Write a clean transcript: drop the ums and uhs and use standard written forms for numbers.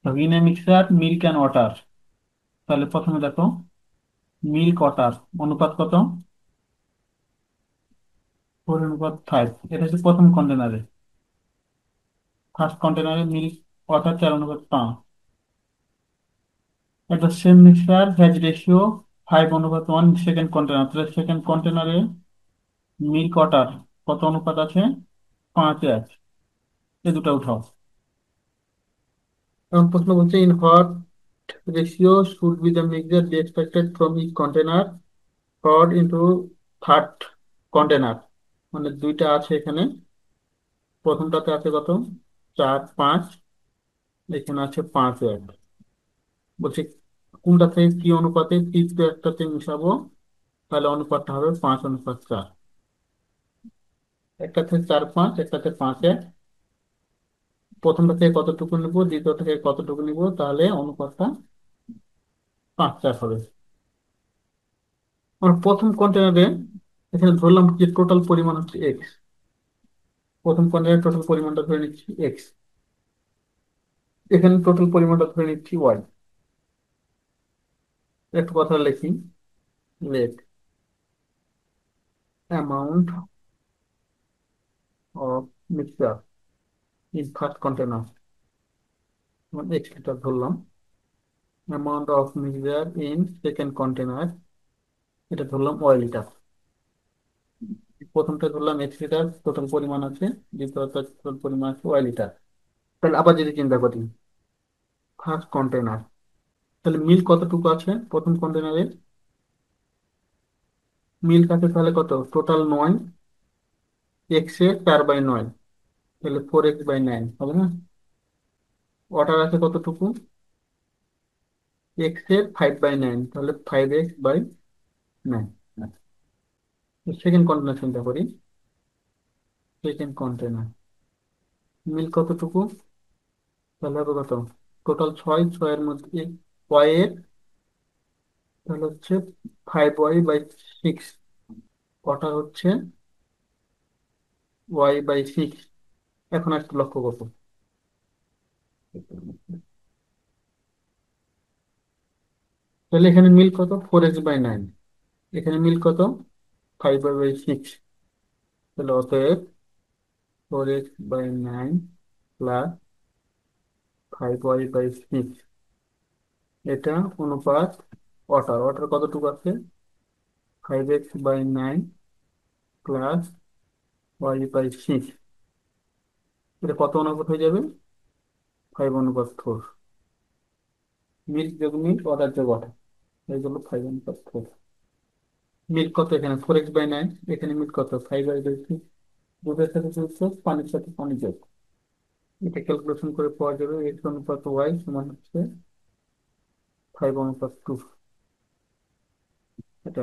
In a mixer milk and water, তাহলে প্রথমে দেখো মিল্ক ওয়াটার অনুপাত কত? 4:5। এটা হচ্ছে প্রথম কন্টেনারে। ফার্স্ট কন্টেনারে মিল্ক ওয়াটার 4:5। একটা same mixer has ratio 5:1 second container, তাহলে সেকেন্ড কন্টেনারে মিল্ক ওয়াটার কত অনুপাত আছে? 5:1। এই দুটো উঠাও। এখন প্রশ্ন বলছে in what ratio should be the mixture be expected from each container poured into third container. মানে দুইটা আছে এখানে, প্রথমটাতে আছে কত? 4:5, এখানে আছে 5:1। বলছে কোনটা থেকে কি অনুপাতে তৃতীয় একটাতে মিশাবো, তাহলে অনুপাতটা হবে 5:4। একটাতে 4:5, একটাতে 5:1। প্রথমটা থেকে কতটুকু নিব, দ্বিতীয় থেকে কতটুকু নিব, তাহলে অনুপাতটা 5:4 হবে। আমরা প্রথম কন্টেনারে এখানে ধরলাম যে টোটাল পরিমাণ হচ্ছে এক্স। প্রথম কন্টেনারের টোটাল পরিমাণটা ধরে নিচ্ছি এক্স, এখানে টোটাল পরিমাণটা ধরে নিচ্ছি ওয়াই। একটু কথা লিখি। Let amount of mixture in first container, X liter ধরলাম। Amount of mixture in second container, এটা ধরলাম ওয়াই লিটার। প্রথমটা ধরলাম এক্স লিটার টোটাল পরিমাণ আছে, দ্বিতীয়টা টোটাল পরিমাণ আছে ওয়াই লিটার। তাহলে আবার যদি চিন্তা করি ফার্স্ট কন্টেনার, তাহলে মিল্ক কতটুকু আছে প্রথম কন্টেনারে? মিল্ক আছে তাহলে কত? টোটাল 9, এক্স এর 4/9, তাহলে 4x/9 হবে না? ওয়াটার আছে কতটুকু? এক্স এর 5/9, তাহলে 5x/9। সেকেন্ড কন্টেনার চিন্তা করি। সেকেন্ড কন্টেনার মিল্ক কতটুকু? তাহলে হবে কত? টোটাল 6, 6-এর মধ্যে ওয়াই এর, তাহলে হচ্ছে 5y/6। ওয়াটার হচ্ছে y/6। এখন একটু লক্ষ্য করবো, তাহলে এখানে মিল কত? 4x/9। এখানে মিল কত? 5y/6। তাহলে অতএব 4x/9 প্লাস 5y/6, এটা অনুপাত ওয়াটার। ওয়াটার কতটুকু আছে? 5x/9 plus y/6। এটা কত অনুপাত হয়ে যাবে? 5:4। মিল্ক যোগ মিল্ক, ওয়াটার যোগ ওয়াটার, এইগুলো 5:4। মিল্ক কত এখানে? 4x/9। এখানে মিল্ক কত? 5y/6। দুধের সাথে দুধ যোগ, পানির সাথে পানি যোগ, এটা ক্যালকুলেশন করে পাওয়া যাবে এক্স অনুপাত ওয়াই সমান হচ্ছে 5:2। এটা